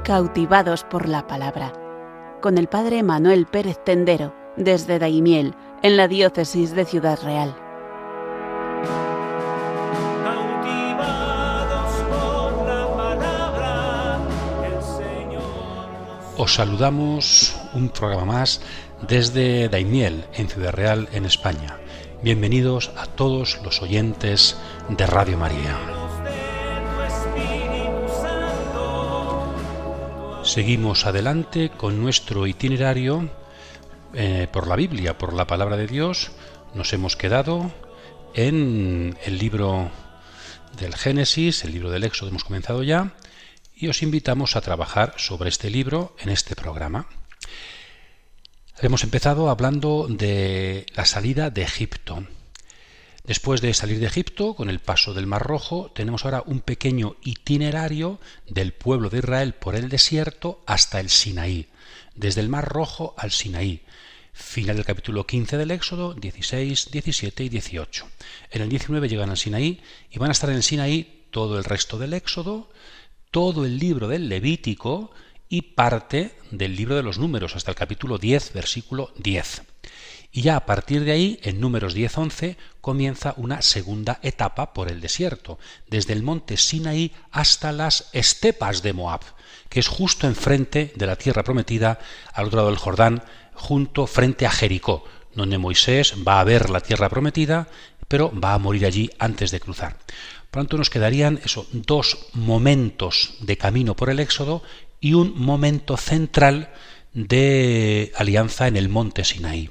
Cautivados por la palabra, con el padre Manuel Pérez Tendero, desde Daimiel, en la diócesis de Ciudad Real. Os saludamos un programa más desde Daimiel, en Ciudad Real, en España. Bienvenidos a todos los oyentes de Radio María. Seguimos adelante con nuestro itinerario por la Biblia, por la Palabra de Dios. Nos hemos quedado en el libro del Génesis, el libro del Éxodo hemos comenzado ya, y os invitamos a trabajar sobre este libro en este programa. Hemos empezado hablando de la salida de Egipto. Después de salir de Egipto, con el paso del Mar Rojo, tenemos ahora un pequeño itinerario del pueblo de Israel por el desierto hasta el Sinaí, desde el Mar Rojo al Sinaí. Final del capítulo 15 del Éxodo, 16, 17 y 18. En el 19 llegan al Sinaí y van a estar en el Sinaí todo el resto del Éxodo, todo el libro del Levítico y parte del libro de los Números, hasta el capítulo 10, versículo 10. Y ya a partir de ahí, en Números 10-11, comienza una segunda etapa por el desierto, desde el monte Sinaí hasta las estepas de Moab, que es justo enfrente de la tierra prometida, al otro lado del Jordán, frente a Jericó, donde Moisés va a ver la tierra prometida, pero va a morir allí antes de cruzar. Por lo tanto, nos quedarían dos momentos de camino por el Éxodo y un momento central de alianza en el monte Sinaí.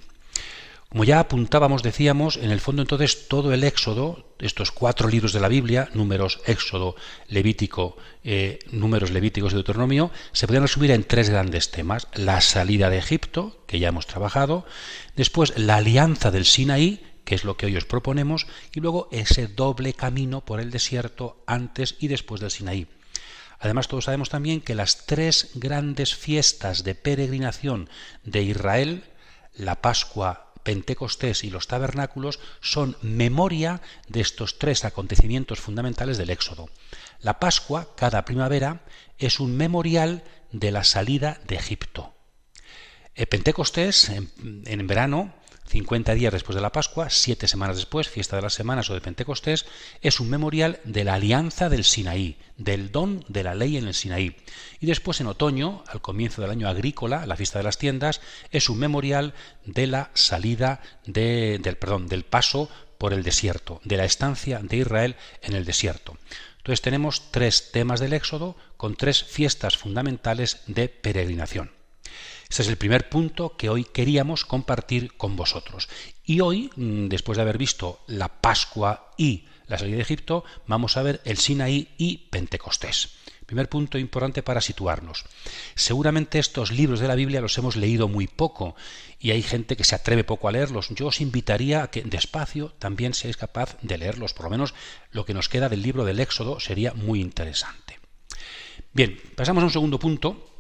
Como ya apuntábamos, decíamos, en el fondo entonces todo el Éxodo, estos 4 libros de la Biblia, Números, Éxodo, Levítico, Números, Levíticos y Deuteronomio, se podrían resumir en 3 grandes temas: la salida de Egipto, que ya hemos trabajado, después la alianza del Sinaí, que es lo que hoy os proponemos, y luego ese doble camino por el desierto antes y después del Sinaí. Además, todos sabemos también que las 3 grandes fiestas de peregrinación de Israel, la Pascua, Pentecostés y los tabernáculos, son memoria de estos 3 acontecimientos fundamentales del Éxodo. La Pascua, cada primavera, es un memorial de la salida de Egipto. Pentecostés, en verano, 50 días después de la Pascua, 7 semanas después, fiesta de las semanas o de Pentecostés, es un memorial de la alianza del Sinaí, del don de la ley en el Sinaí. Y después, en otoño, al comienzo del año agrícola, la fiesta de las tiendas, es un memorial de la salida del paso por el desierto, de la estancia de Israel en el desierto. Entonces tenemos 3 temas del Éxodo con 3 fiestas fundamentales de peregrinación. Este es el primer punto que hoy queríamos compartir con vosotros. Y hoy, después de haber visto la Pascua y la salida de Egipto, vamos a ver el Sinaí y Pentecostés. Primer punto importante para situarnos. Seguramente estos libros de la Biblia los hemos leído muy poco y hay gente que se atreve poco a leerlos. Yo os invitaría a que despacio también seáis capaz de leerlos. Por lo menos lo que nos queda del libro del Éxodo sería muy interesante. Bien, pasamos a un segundo punto.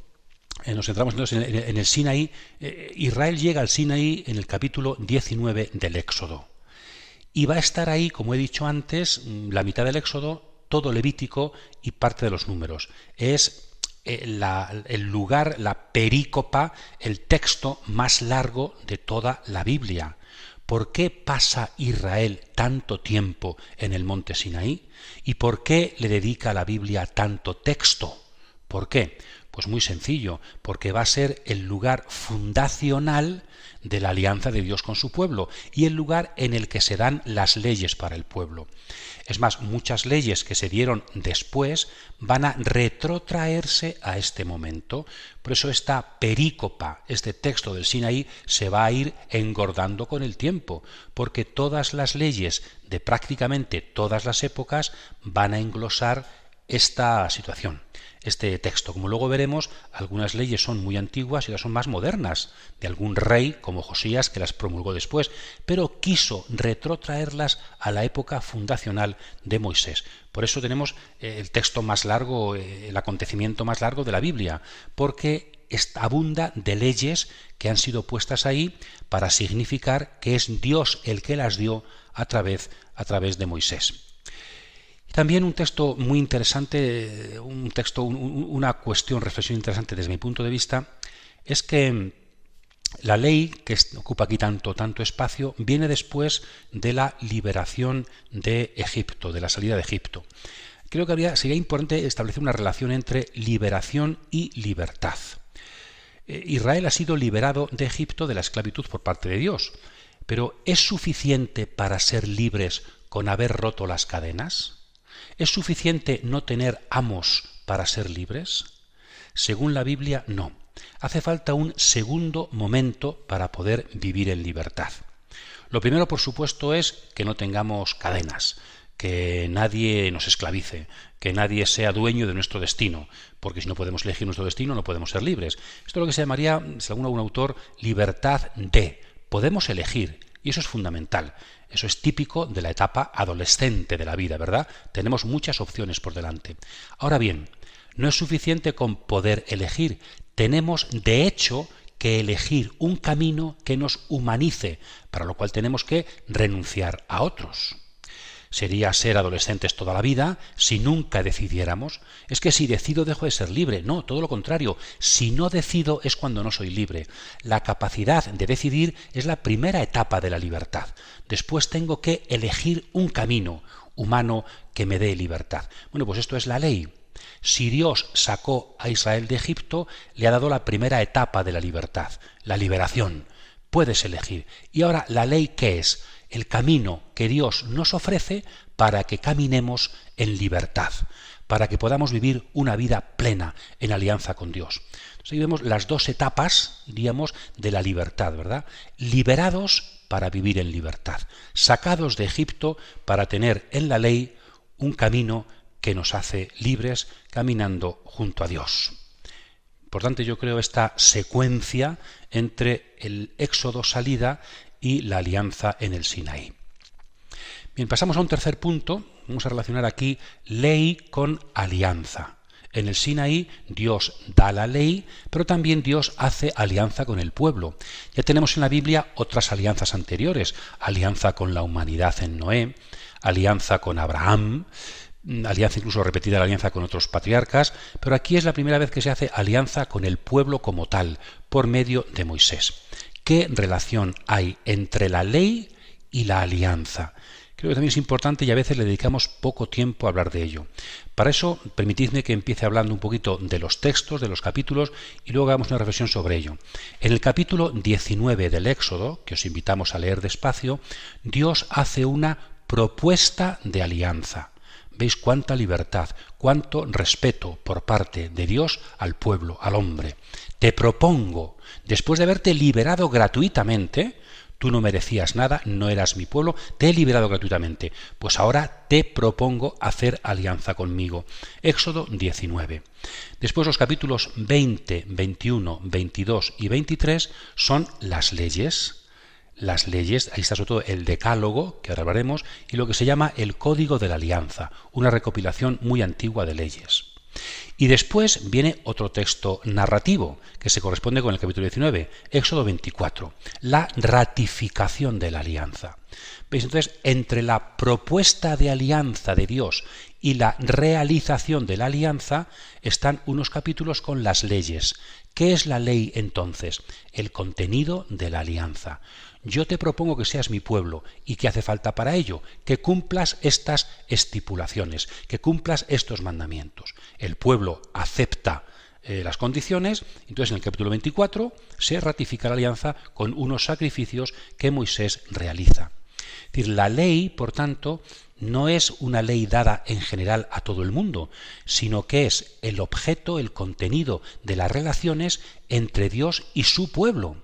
Nos centramos entonces en el Sinaí. Israel llega al Sinaí en el capítulo 19 del Éxodo. Y va a estar ahí, como he dicho antes, la mitad del Éxodo, todo Levítico y parte de los Números. Es el lugar, la perícopa, el texto más largo de toda la Biblia. ¿Por qué pasa Israel tanto tiempo en el monte Sinaí? ¿Y por qué le dedica la Biblia tanto texto? ¿Por qué? Pues muy sencillo, porque va a ser el lugar fundacional de la alianza de Dios con su pueblo y el lugar en el que se dan las leyes para el pueblo. Es más, muchas leyes que se dieron después van a retrotraerse a este momento. Por eso esta perícopa, este texto del Sinaí, se va a ir engordando con el tiempo, porque todas las leyes de prácticamente todas las épocas van a englosar esta situación, este texto. Como luego veremos, algunas leyes son muy antiguas y otras son más modernas, de algún rey como Josías que las promulgó después, pero quiso retrotraerlas a la época fundacional de Moisés. Por eso tenemos el texto más largo, el acontecimiento más largo de la Biblia, porque abunda de leyes que han sido puestas ahí para significar que es Dios el que las dio a través de Moisés. También un texto muy interesante, una cuestión, reflexión interesante desde mi punto de vista, es que la ley, que ocupa aquí tanto espacio, viene después de la liberación de Egipto, de la salida de Egipto. Creo que sería importante establecer una relación entre liberación y libertad. Israel ha sido liberado de Egipto, de la esclavitud, por parte de Dios, pero ¿es suficiente para ser libres con haber roto las cadenas? ¿Es suficiente no tener amos para ser libres? Según la Biblia, no. Hace falta un segundo momento para poder vivir en libertad. Lo primero, por supuesto, es que no tengamos cadenas, que nadie nos esclavice, que nadie sea dueño de nuestro destino, porque si no podemos elegir nuestro destino no podemos ser libres. Esto es lo que se llamaría, según algún autor, libertad de. Podemos elegir, y eso es fundamental. Eso es típico de la etapa adolescente de la vida, ¿verdad? Tenemos muchas opciones por delante. Ahora bien, no es suficiente con poder elegir. Tenemos, de hecho, que elegir un camino que nos humanice, para lo cual tenemos que renunciar a otros. Sería ser adolescentes toda la vida si nunca decidiéramos. Es que si decido dejo de ser libre. No, todo lo contrario. Si no decido es cuando no soy libre. La capacidad de decidir es la primera etapa de la libertad. Después tengo que elegir un camino humano que me dé libertad. Bueno, pues esto es la ley. Si Dios sacó a Israel de Egipto, le ha dado la primera etapa de la libertad, la liberación. Puedes elegir. Y ahora, ¿la ley qué es? El camino que Dios nos ofrece para que caminemos en libertad, para que podamos vivir una vida plena en alianza con Dios. Entonces ahí vemos las dos etapas, diríamos, de la libertad, ¿verdad? Liberados para vivir en libertad, sacados de Egipto para tener en la ley un camino que nos hace libres caminando junto a Dios. Por tanto, yo creo esta secuencia entre el éxodo, salida, y la alianza en el Sinaí. Bien, pasamos a un tercer punto. Vamos a relacionar aquí ley con alianza. En el Sinaí Dios da la ley, pero también Dios hace alianza con el pueblo. Ya tenemos en la Biblia otras alianzas anteriores. Alianza con la humanidad en Noé, alianza con Abraham, alianza incluso repetida la alianza con otros patriarcas, pero aquí es la primera vez que se hace alianza con el pueblo como tal, por medio de Moisés. ¿Qué relación hay entre la ley y la alianza? Creo que también es importante y a veces le dedicamos poco tiempo a hablar de ello. Para eso, permitidme que empiece hablando un poquito de los textos, de los capítulos, y luego hagamos una reflexión sobre ello. En el capítulo 19 del Éxodo, que os invitamos a leer despacio, Dios hace una propuesta de alianza. ¿Veis cuánta libertad, cuánto respeto por parte de Dios al pueblo, al hombre? Te propongo, después de haberte liberado gratuitamente, tú no merecías nada, no eras mi pueblo, te he liberado gratuitamente, pues ahora te propongo hacer alianza conmigo. Éxodo 19. Después los capítulos 20, 21, 22 y 23 son las leyes. Las leyes, ahí está sobre todo el decálogo, que ahora hablaremos, y lo que se llama el Código de la Alianza, una recopilación muy antigua de leyes. Y después viene otro texto narrativo, que se corresponde con el capítulo 19, Éxodo 24, la ratificación de la alianza. ¿Veis? Entonces, entre la propuesta de alianza de Dios y la realización de la alianza están unos capítulos con las leyes. ¿Qué es la ley entonces? El contenido de la alianza. Yo te propongo que seas mi pueblo. ¿Y qué hace falta para ello? Que cumplas estas estipulaciones, que cumplas estos mandamientos. El pueblo acepta las condiciones, entonces en el capítulo 24 se ratifica la alianza con unos sacrificios que Moisés realiza. Es decir, la ley, por tanto, no es una ley dada en general a todo el mundo, sino que es el objeto, el contenido de las relaciones entre Dios y su pueblo.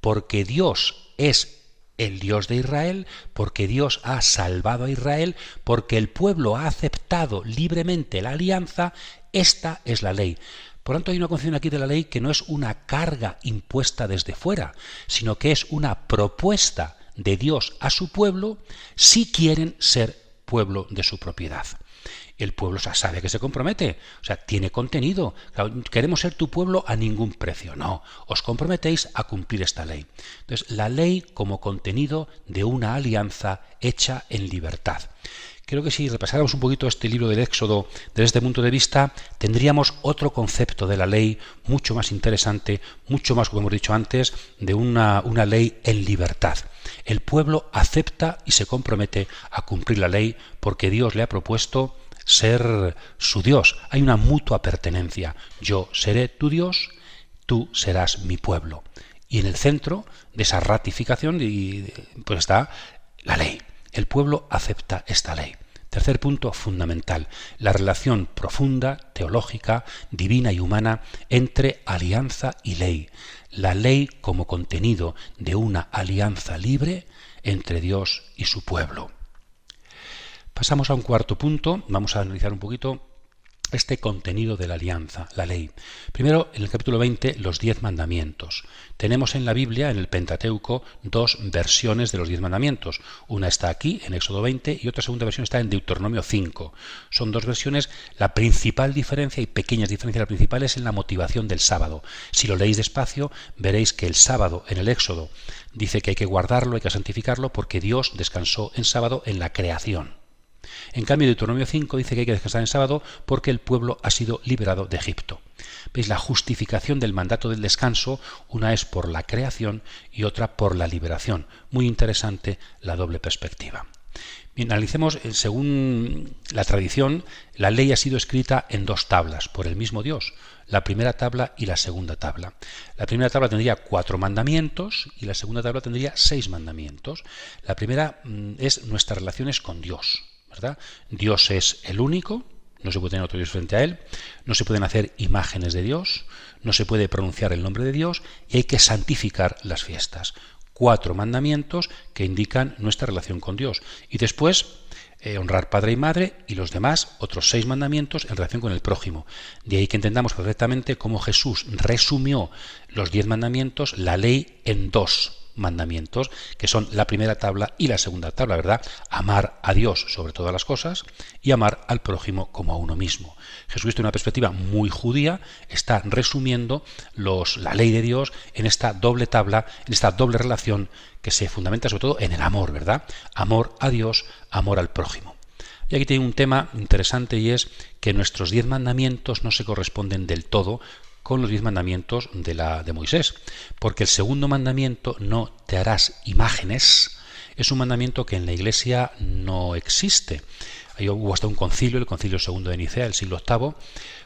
Porque Dios es el Dios de Israel, porque Dios ha salvado a Israel, porque el pueblo ha aceptado libremente la alianza, esta es la ley. Por tanto, hay una concepción aquí de la ley que no es una carga impuesta desde fuera, sino que es una propuesta de Dios a su pueblo si quieren ser pueblo de su propiedad. El pueblo sabe que se compromete, o sea, tiene contenido. Queremos ser tu pueblo a ningún precio. No, os comprometéis a cumplir esta ley. Entonces, la ley como contenido de una alianza hecha en libertad. creo que si repasáramos un poquito este libro del Éxodo desde este punto de vista, tendríamos otro concepto de la ley mucho más interesante, mucho más, como hemos dicho antes, de una ley en libertad. El pueblo acepta y se compromete a cumplir la ley porque Dios le ha propuesto ser su Dios. Hay una mutua pertenencia. Yo seré tu Dios, tú serás mi pueblo. Y en el centro de esa ratificación pues está la ley. El pueblo acepta esta ley. Tercer punto fundamental, la relación profunda, teológica, divina y humana entre alianza y ley. La ley como contenido de una alianza libre entre Dios y su pueblo. Pasamos a un cuarto punto, vamos a analizar un poquito este contenido de la alianza, la ley. Primero, en el capítulo 20, los 10 mandamientos. Tenemos en la Biblia, en el Pentateuco, 2 versiones de los 10 mandamientos. Una está aquí, en Éxodo 20, y otra segunda versión está en Deuteronomio 5. Son 2 versiones. La principal diferencia, y pequeñas diferencias, la principal es en la motivación del sábado. Si lo leéis despacio, veréis que el sábado, en el Éxodo, dice que hay que guardarlo, hay que santificarlo, porque Dios descansó en sábado en la creación. En cambio, Deuteronomio 5 dice que hay que descansar en sábado porque el pueblo ha sido liberado de Egipto. ¿Veis? La justificación del mandato del descanso, una es por la creación y otra por la liberación. Muy interesante la doble perspectiva. Bien, analicemos, según la tradición, la ley ha sido escrita en 2 tablas por el mismo Dios, la primera tabla y la segunda tabla. La primera tabla tendría 4 mandamientos y la segunda tabla tendría 6 mandamientos. La primera es nuestras relaciones con Dios, ¿verdad? Dios es el único, no se puede tener otro Dios frente a él, no se pueden hacer imágenes de Dios, no se puede pronunciar el nombre de Dios y hay que santificar las fiestas. 4 mandamientos que indican nuestra relación con Dios. Y después, honrar padre y madre, y los demás, otros 6 mandamientos en relación con el prójimo. De ahí que entendamos perfectamente cómo Jesús resumió los 10 mandamientos, la ley, en 2 mandamientos, que son la primera tabla y la segunda tabla, ¿verdad? Amar a Dios sobre todas las cosas y amar al prójimo como a uno mismo. Jesucristo, en una perspectiva muy judía, está resumiendo la ley de Dios en esta doble tabla, en esta doble relación que se fundamenta sobre todo en el amor, ¿verdad? Amor a Dios, amor al prójimo. Y aquí tiene un tema interesante y es que nuestros 10 mandamientos no se corresponden del todo con los 10 mandamientos de Moisés, porque el segundo mandamiento, no te harás imágenes, es un mandamiento que en la Iglesia no existe. Ahí hubo hasta un concilio, el Concilio II de Nicea, del siglo VIII,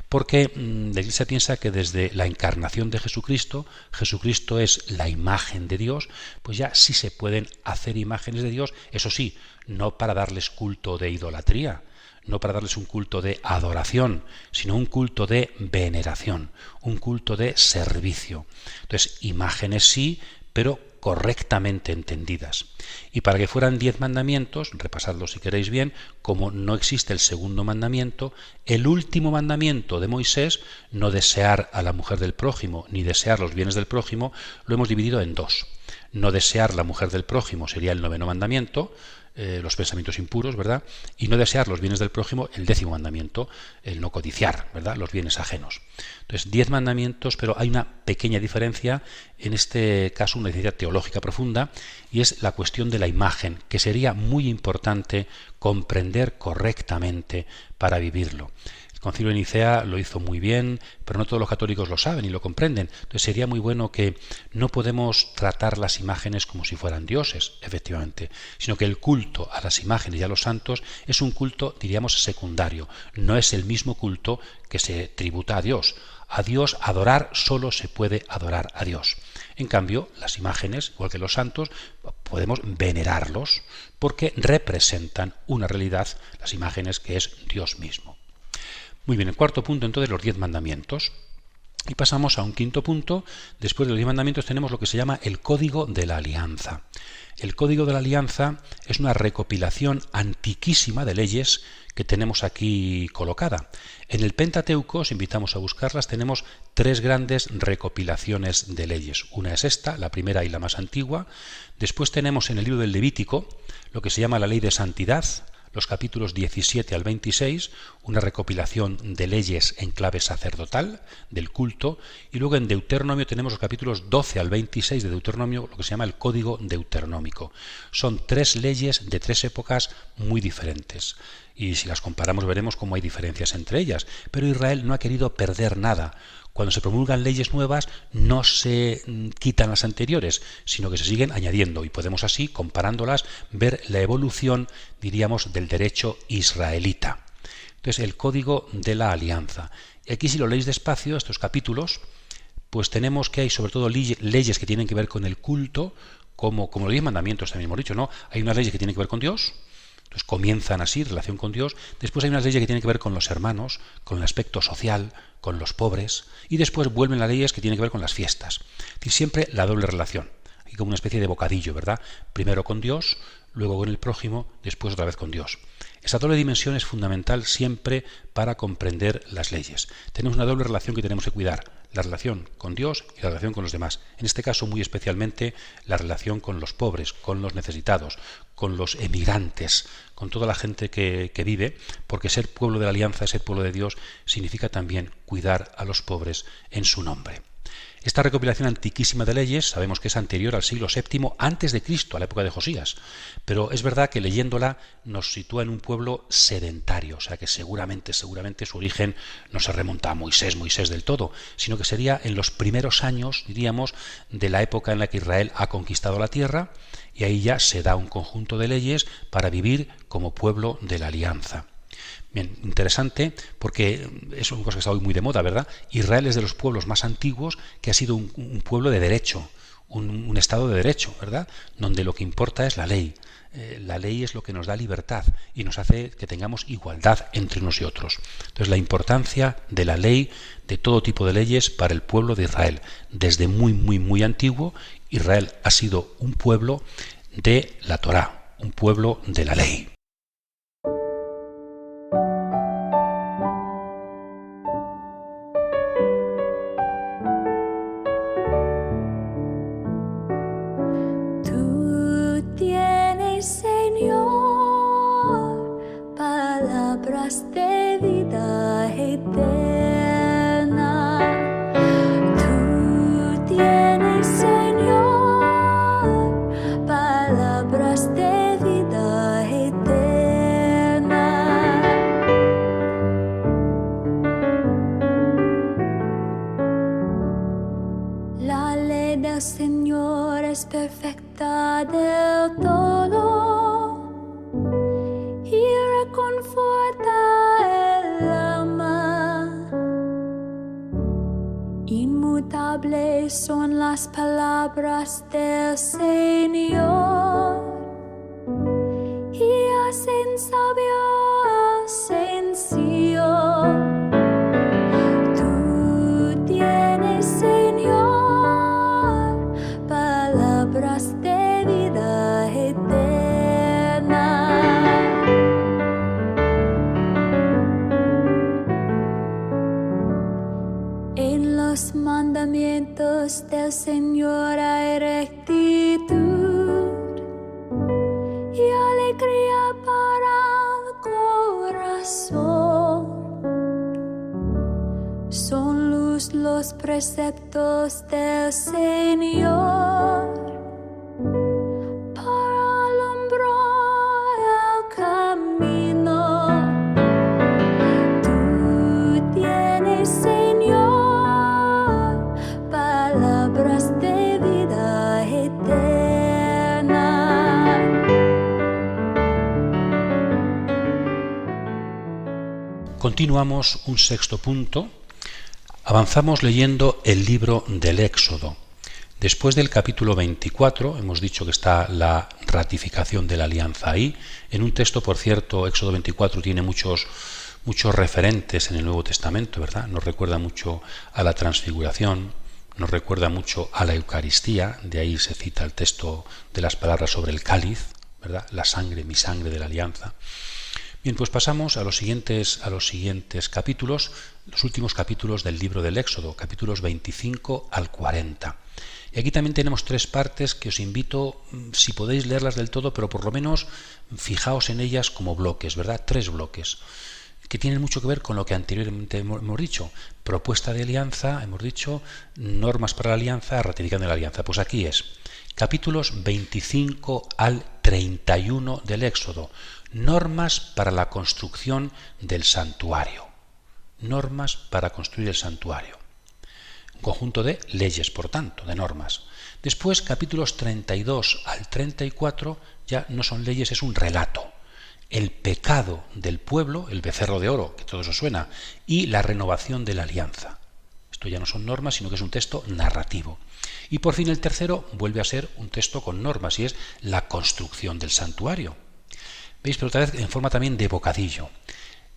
porque la Iglesia piensa que desde la encarnación de Jesucristo, Jesucristo es la imagen de Dios, pues ya sí se pueden hacer imágenes de Dios, eso sí, no para darles culto de idolatría, no para darles un culto de adoración, sino un culto de veneración, un culto de servicio. Entonces, imágenes sí, pero correctamente entendidas. Y para que fueran 10 mandamientos, repasadlos si queréis bien, como no existe el segundo mandamiento, el último mandamiento de Moisés, no desear a la mujer del prójimo ni desear los bienes del prójimo, lo hemos dividido en 2. No desear la mujer del prójimo sería el 9º mandamiento, los pensamientos impuros, ¿verdad? Y no desear los bienes del prójimo, el 10º mandamiento, el no codiciar, ¿verdad? Los bienes ajenos. Entonces, 10 mandamientos, pero hay una pequeña diferencia, en este caso una diferencia teológica profunda, y es la cuestión de la imagen, que sería muy importante comprender correctamente para vivirlo. El Concilio de Nicea lo hizo muy bien, pero no todos los católicos lo saben y lo comprenden. Entonces sería muy bueno que no podemos tratar las imágenes como si fueran dioses, efectivamente, sino que el culto a las imágenes y a los santos es un culto, diríamos, secundario. No es el mismo culto que se tributa a Dios. A Dios adorar solo se puede adorar a Dios. En cambio, las imágenes, igual que los santos, podemos venerarlos porque representan una realidad, las imágenes, que es Dios mismo. Muy bien, el cuarto punto entonces, los 10 mandamientos. Y pasamos a un quinto punto. Después de los 10 mandamientos tenemos lo que se llama el Código de la Alianza. El Código de la Alianza es una recopilación antiquísima de leyes que tenemos aquí colocada. En el Pentateuco, os invitamos a buscarlas, tenemos 3 grandes recopilaciones de leyes. Una es esta, la primera y la más antigua. Después tenemos en el libro del Levítico lo que se llama la ley de santidad, los capítulos 17 al 26, una recopilación de leyes en clave sacerdotal, del culto, y luego en Deuteronomio tenemos los capítulos 12 al 26 de Deuteronomio, lo que se llama el Código Deuteronómico. Son 3 leyes de 3 épocas muy diferentes. Y si las comparamos veremos cómo hay diferencias entre ellas. Pero Israel no ha querido perder nada. Cuando se promulgan leyes nuevas no se quitan las anteriores, sino que se siguen añadiendo y podemos así, comparándolas, ver la evolución, diríamos, del derecho israelita. Entonces, el Código de la Alianza. Y aquí, si lo leéis despacio, estos capítulos, pues tenemos que hay sobre todo leyes que tienen que ver con el culto, como los 10 mandamientos también hemos dicho, ¿no? Hay unas leyes que tienen que ver con Dios. Entonces comienzan así, relación con Dios. Después hay unas leyes que tienen que ver con los hermanos, con el aspecto social, con los pobres. Y después vuelven las leyes que tienen que ver con las fiestas. Y siempre la doble relación. Hay como una especie de bocadillo, ¿verdad? Primero con Dios, luego con el prójimo, después otra vez con Dios. Esa doble dimensión es fundamental siempre para comprender las leyes. Tenemos una doble relación que tenemos que cuidar. La relación con Dios y la relación con los demás. En este caso, muy especialmente, la relación con los pobres, con los necesitados, con los emigrantes, con toda la gente que vive, porque ser pueblo de la alianza, ser pueblo de Dios, significa también cuidar a los pobres en su nombre. Esta recopilación antiquísima de leyes sabemos que es anterior al siglo VII antes de Cristo, a la época de Josías, pero es verdad que leyéndola nos sitúa en un pueblo sedentario, o sea que seguramente su origen no se remonta a Moisés del todo, sino que sería en los primeros años, diríamos, de la época en la que Israel ha conquistado la tierra, y ahí ya se da un conjunto de leyes para vivir como pueblo de la alianza. Bien, interesante, porque es una cosa que está hoy muy de moda, ¿verdad? Israel es de los pueblos más antiguos que ha sido un pueblo de derecho, un estado de derecho, ¿verdad? Donde lo que importa es la ley. La ley es lo que nos da libertad y nos hace que tengamos igualdad entre unos y otros. Entonces, la importancia de la ley, de todo tipo de leyes para el pueblo de Israel. Desde muy antiguo, Israel ha sido un pueblo de la Torá, un pueblo de la ley. De vida eterna, tú tienes, Señor, palabras de vida eterna. La ley del Señor es perfecta del todo y reconforta el alma. Inmutables son las palabras del Señor y hacen sabio al sencillo. Tú tienes, Señor, palabras de vida eterna. En los mandamientos del Señor hay rectitud y alegría para el corazón. Son luz los preceptos del Señor para alumbrar el camino. Tú tienes, Señor, palabras de vida eterna. Continuamos un sexto punto. Avanzamos leyendo el libro del Éxodo. Después del capítulo 24, hemos dicho que está la ratificación de la alianza ahí. En un texto, por cierto, Éxodo 24 tiene muchos referentes en el Nuevo Testamento, ¿verdad? Nos recuerda mucho a la transfiguración, nos recuerda mucho a la Eucaristía, de ahí se cita el texto de las palabras sobre el cáliz, ¿verdad? La sangre, mi sangre de la alianza. Bien, pues pasamos a los siguientes capítulos, los últimos capítulos del libro del Éxodo, capítulos 25 al 40. Y aquí también tenemos 3 partes que os invito, si podéis leerlas del todo, pero por lo menos fijaos en ellas como bloques, ¿verdad? 3 bloques, que tienen mucho que ver con lo que anteriormente hemos dicho. Propuesta de alianza, hemos dicho, normas para la alianza, ratificando la alianza. Pues aquí es, capítulos 25 al 31 del Éxodo, normas para la construcción del santuario. Normas para construir el santuario. Un conjunto de leyes, por tanto, de normas. Después, capítulos 32 al 34, ya no son leyes, es un relato. El pecado del pueblo, el becerro de oro, que todo eso suena, y la renovación de la alianza. Esto ya no son normas, sino que es un texto narrativo. Y por fin el tercero vuelve a ser un texto con normas, y es la construcción del santuario. ¿Veis? Pero otra vez en forma también de bocadillo.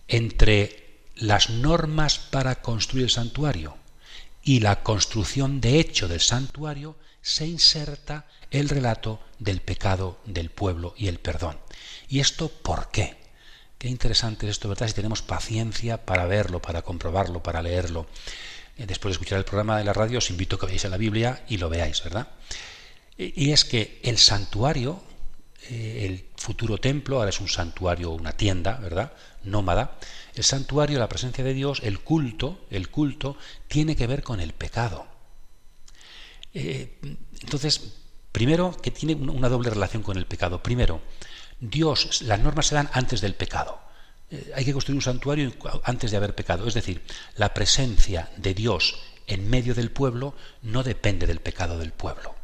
Entre las normas para construir el santuario y la construcción de hecho del santuario se inserta el relato del pecado del pueblo y el perdón. ¿Y esto por qué? Qué interesante es esto, ¿verdad? Si tenemos paciencia para verlo, para comprobarlo, para leerlo. Después de escuchar el programa de la radio os invito a que veáis en la Biblia y lo veáis, ¿verdad? Y es que el santuario, el futuro templo, ahora es un santuario, una tienda, ¿verdad?, nómada. El santuario, la presencia de Dios, el culto tiene que ver con el pecado. Entonces, primero, que tiene una doble relación con el pecado. Primero, Dios, las normas se dan antes del pecado. Hay que construir un santuario antes de haber pecado. Es decir, la presencia de Dios en medio del pueblo no depende del pecado del pueblo.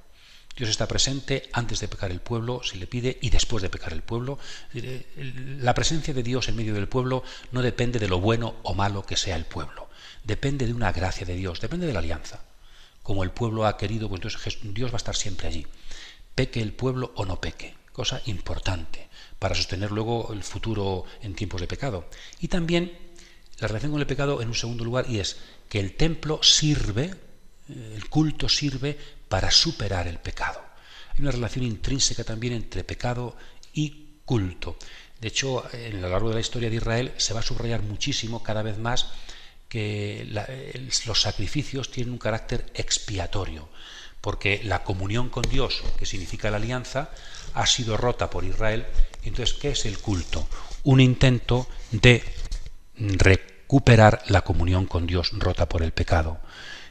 Dios está presente antes de pecar el pueblo, se le pide, y después de pecar el pueblo. La presencia de Dios en medio del pueblo no depende de lo bueno o malo que sea el pueblo. Depende de una gracia de Dios, depende de la alianza. Como el pueblo ha querido, pues entonces Dios va a estar siempre allí. Peque el pueblo o no peque. Cosa importante para sostener luego el futuro en tiempos de pecado. Y también la relación con el pecado en un segundo lugar, y es que el templo sirve, el culto sirve para superar el pecado. Hay una relación intrínseca también entre pecado y culto. De hecho, a lo largo de la historia de Israel se va a subrayar muchísimo, cada vez más, que los sacrificios tienen un carácter expiatorio, porque la comunión con Dios, que significa la alianza, ha sido rota por Israel. Entonces, ¿qué es el culto? Un intento de recuperar la comunión con Dios rota por el pecado.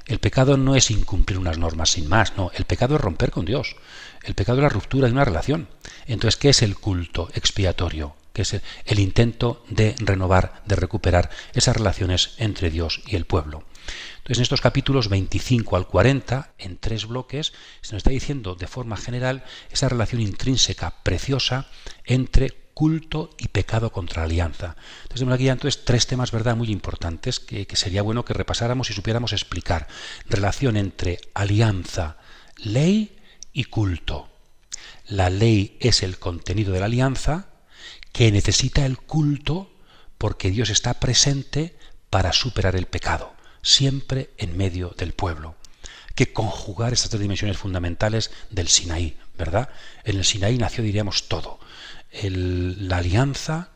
El pecado no es incumplir unas normas sin más, no, el pecado es romper con Dios. El pecado es la ruptura de una relación. Entonces, ¿qué es el culto expiatorio? Que es el intento de renovar, de recuperar esas relaciones entre Dios y el pueblo. Entonces, en estos capítulos 25 al 40, en 3 bloques, se nos está diciendo de forma general esa relación intrínseca, preciosa, entre culto y pecado contra la alianza. Entonces tenemos aquí entonces 3 temas, ¿verdad?, muy importantes que sería bueno que repasáramos y supiéramos explicar. Relación entre alianza, ley y culto. La ley es el contenido de la alianza que necesita el culto porque Dios está presente para superar el pecado, siempre en medio del pueblo. Hay que conjugar estas 3 dimensiones fundamentales del Sinaí, ¿verdad? En el Sinaí nació, diríamos, todo. La alianza,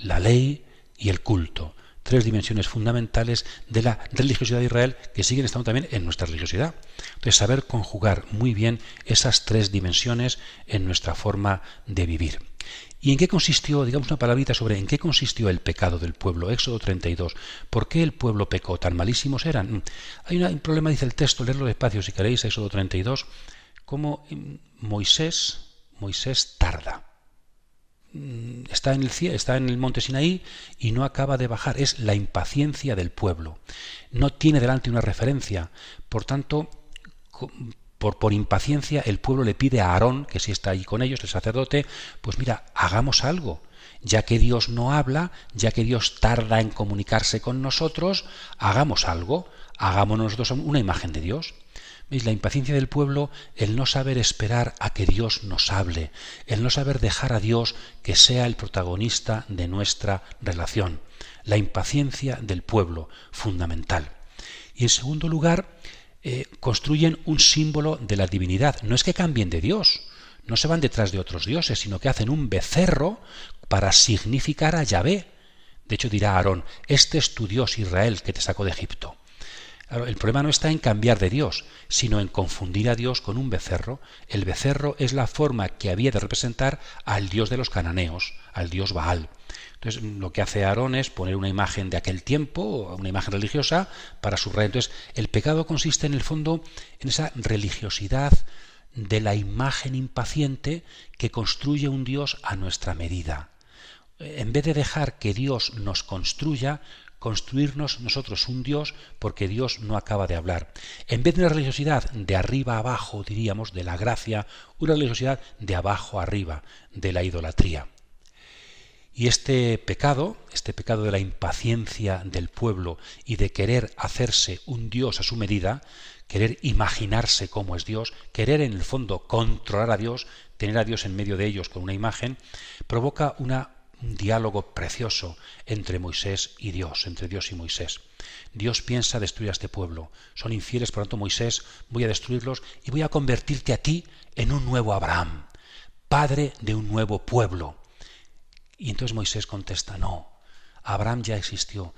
la ley y el culto. 3 dimensiones fundamentales de la religiosidad de Israel que siguen estando también en nuestra religiosidad. Entonces, saber conjugar muy bien esas 3 dimensiones en nuestra forma de vivir. ¿Y en qué consistió, digamos una palabrita sobre en qué consistió el pecado del pueblo? Éxodo 32. ¿Por qué el pueblo pecó? ¿Tan malísimos eran? Hay un problema, dice el texto, leerlo despacio si queréis, Éxodo 32, cómo Moisés tarda. Está en el monte Sinaí y no acaba de bajar. Es la impaciencia del pueblo. No tiene delante una referencia. Por tanto, por impaciencia, el pueblo le pide a Aarón, que sí está allí con ellos, el sacerdote, pues mira, hagamos algo. Ya que Dios no habla, ya que Dios tarda en comunicarse con nosotros, hagamos algo. Hagámonos nosotros una imagen de Dios. ¿Veis? La impaciencia del pueblo, el no saber esperar a que Dios nos hable, el no saber dejar a Dios que sea el protagonista de nuestra relación. La impaciencia del pueblo, fundamental. Y en segundo lugar, construyen un símbolo de la divinidad. No es que cambien de Dios, no se van detrás de otros dioses, sino que hacen un becerro para significar a Yahvé. De hecho dirá a Aarón, este es tu Dios Israel que te sacó de Egipto. El problema no está en cambiar de Dios, sino en confundir a Dios con un becerro. El becerro es la forma que había de representar al Dios de los cananeos, al Dios Baal. Entonces lo que hace Aarón es poner una imagen de aquel tiempo, una imagen religiosa, para subrayar. Entonces el pecado consiste en el fondo en esa religiosidad de la imagen impaciente que construye un Dios a nuestra medida. En vez de dejar que Dios nos construya, construirnos nosotros un Dios porque Dios no acaba de hablar. En vez de una religiosidad de arriba a abajo, diríamos, de la gracia, una religiosidad de abajo a arriba, de la idolatría. Y este pecado de la impaciencia del pueblo y de querer hacerse un Dios a su medida, querer imaginarse cómo es Dios, querer en el fondo controlar a Dios, tener a Dios en medio de ellos con una imagen, provoca un diálogo precioso entre Moisés y Dios, entre Dios y Moisés. Dios piensa destruir a este pueblo. Son infieles, por lo tanto, Moisés, voy a destruirlos y voy a convertirte a ti en un nuevo Abraham, padre de un nuevo pueblo. Y entonces Moisés contesta, no, Abraham ya existió.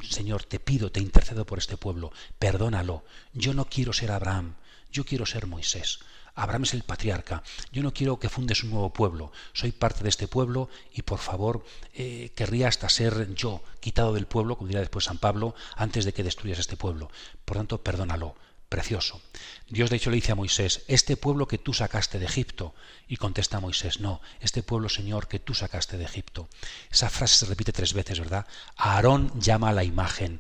Señor, te pido, te intercedo por este pueblo, perdónalo. Yo no quiero ser Abraham, yo quiero ser Moisés. Abraham es el patriarca. Yo no quiero que fundes un nuevo pueblo. Soy parte de este pueblo y, por favor, querría hasta ser yo quitado del pueblo, como dirá después San Pablo, antes de que destruyas este pueblo. Por tanto, perdónalo. Precioso. Dios de hecho le dice a Moisés, este pueblo que tú sacaste de Egipto. Y contesta a Moisés, no, este pueblo, Señor, que tú sacaste de Egipto. Esa frase se repite 3 veces, ¿verdad? Aarón llama a la imagen,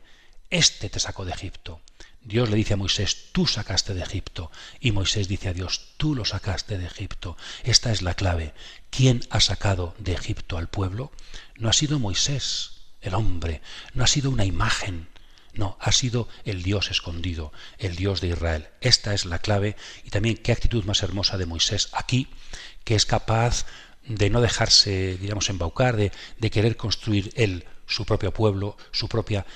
este te sacó de Egipto. Dios le dice a Moisés, tú sacaste de Egipto. Y Moisés dice a Dios, tú lo sacaste de Egipto. Esta es la clave. ¿Quién ha sacado de Egipto al pueblo? No ha sido Moisés, el hombre. No ha sido una imagen. No, ha sido el Dios escondido, el Dios de Israel. Esta es la clave. Y también qué actitud más hermosa de Moisés aquí, que es capaz de no dejarse, digamos, embaucar, de querer construir él su propio pueblo,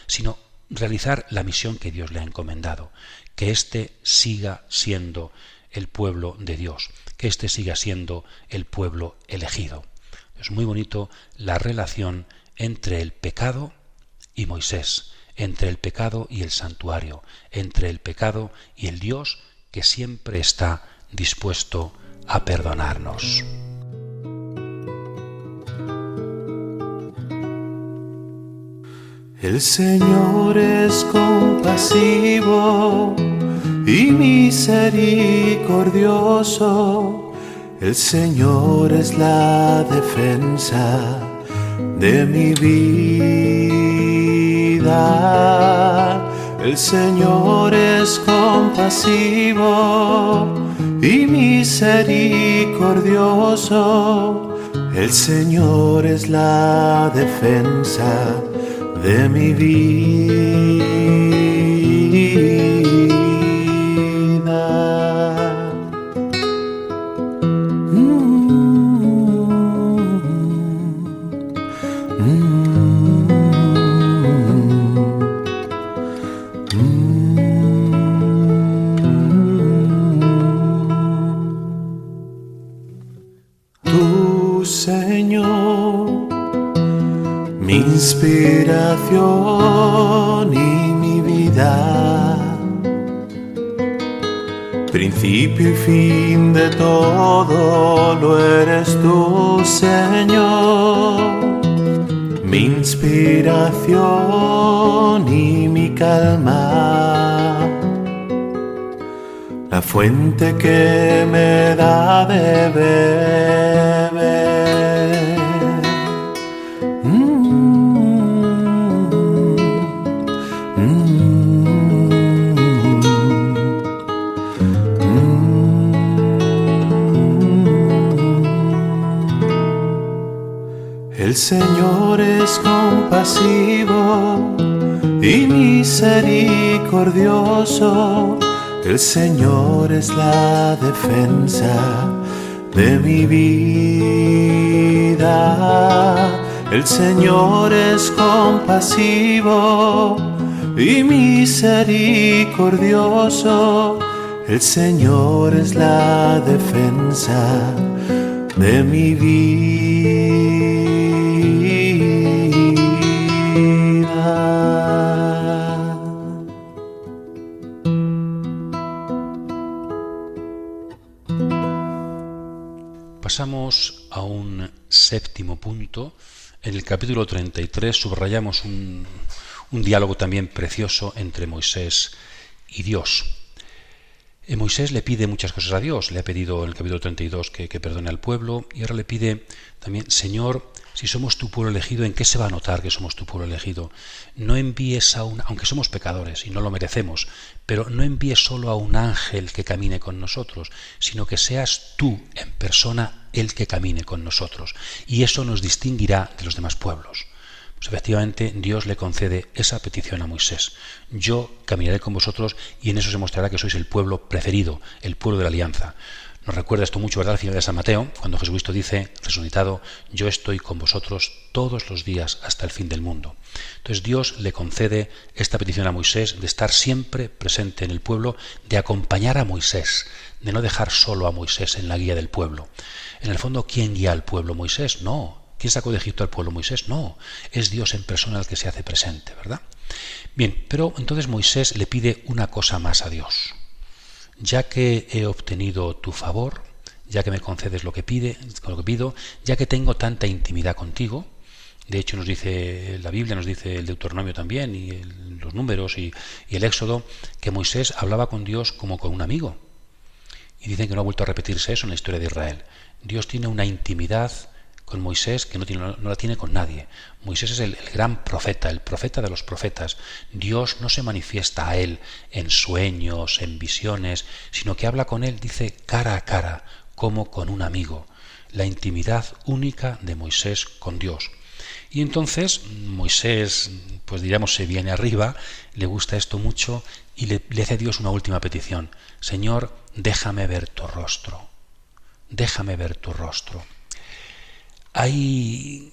sino realizar la misión que Dios le ha encomendado, que éste siga siendo el pueblo de Dios, que éste siga siendo el pueblo elegido. Es muy bonito la relación entre el pecado y Moisés, entre el pecado y el santuario, entre el pecado y el Dios que siempre está dispuesto a perdonarnos. El Señor es compasivo y misericordioso. El Señor es la defensa de mi vida. El Señor es compasivo y misericordioso. El Señor es la defensa de mi vida. Tu Señor, mi inspiración y mi vida, principio y fin de todo lo eres tú, Señor. Mi inspiración y mi calma, la fuente que me da de beber. El Señor es compasivo y misericordioso. El Señor es la defensa de mi vida. El Señor es compasivo y misericordioso. El Señor es la defensa de mi vida. Pasamos a un séptimo punto. En el capítulo 33 subrayamos un diálogo también precioso entre Moisés y Dios. Moisés le pide muchas cosas a Dios. Le ha pedido en el capítulo 32 que perdone al pueblo, y ahora le pide también: Señor, si somos tu pueblo elegido, ¿en qué se va a notar que somos tu pueblo elegido? No envíes aunque somos pecadores y no lo merecemos, pero no envíes solo a un ángel que camine con nosotros, sino que seas tú en persona el que camine con nosotros. Y eso nos distinguirá de los demás pueblos. Pues efectivamente Dios le concede esa petición a Moisés. Yo caminaré con vosotros y en eso se mostrará que sois el pueblo preferido, el pueblo de la alianza. Nos recuerda esto mucho, ¿verdad?, al final de San Mateo, cuando Jesucristo dice, resucitado: yo estoy con vosotros todos los días hasta el fin del mundo. Entonces Dios le concede esta petición a Moisés de estar siempre presente en el pueblo, de acompañar a Moisés, de no dejar solo a Moisés en la guía del pueblo. En el fondo, ¿quién guía al pueblo? ¿Moisés? No. ¿Quién sacó de Egipto al pueblo? Moisés. No. Es Dios en persona el que se hace presente, ¿verdad? Bien, pero entonces Moisés le pide una cosa más a Dios. Ya que he obtenido tu favor, ya que me concedes lo que pido, ya que tengo tanta intimidad contigo, de hecho nos dice la Biblia, nos dice el Deuteronomio también, y los Números y el Éxodo, que Moisés hablaba con Dios como con un amigo. Y dicen que no ha vuelto a repetirse eso en la historia de Israel. Dios tiene una intimidad con Moisés que no la tiene con nadie. Moisés es el gran profeta, el profeta de los profetas. Dios no se manifiesta a él en sueños, en visiones, sino que habla con él, dice, cara a cara, como con un amigo. La intimidad única de Moisés con Dios. Y entonces Moisés, pues diríamos, se viene arriba, le gusta esto mucho y le hace a Dios una última petición: Señor, déjame ver tu rostro. Déjame ver tu rostro. Hay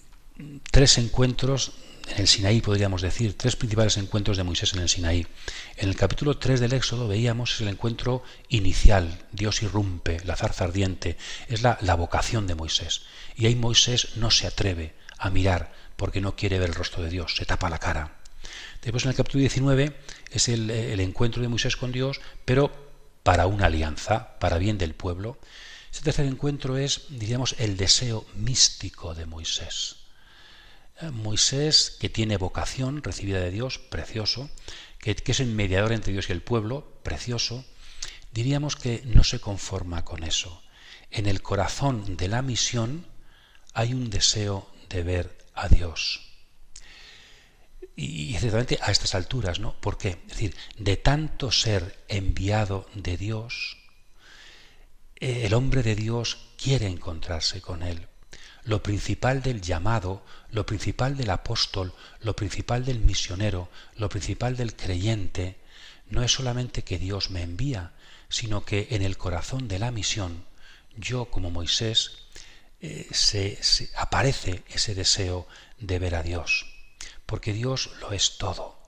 tres encuentros en el Sinaí, podríamos decir, tres principales encuentros de Moisés en el Sinaí. En el capítulo 3 del Éxodo veíamos el encuentro inicial. Dios irrumpe, la zarza ardiente, es la vocación de Moisés. Y ahí Moisés no se atreve a mirar porque no quiere ver el rostro de Dios, se tapa la cara. Después en el capítulo 19 es el encuentro de Moisés con Dios, pero para una alianza, para bien del pueblo. Este tercer encuentro es, diríamos, el deseo místico de Moisés. Moisés, que tiene vocación recibida de Dios, precioso, que es el mediador entre Dios y el pueblo, precioso, diríamos que no se conforma con eso. En el corazón de la misión hay un deseo de ver a Dios. Y ciertamente a estas alturas, ¿no? ¿Por qué? Es decir, de tanto ser enviado de Dios, el hombre de Dios quiere encontrarse con él. Lo principal del llamado, lo principal del apóstol, lo principal del misionero, lo principal del creyente, no es solamente que Dios me envía, sino que en el corazón de la misión, yo como Moisés, se aparece ese deseo de ver a Dios. Porque Dios lo es todo.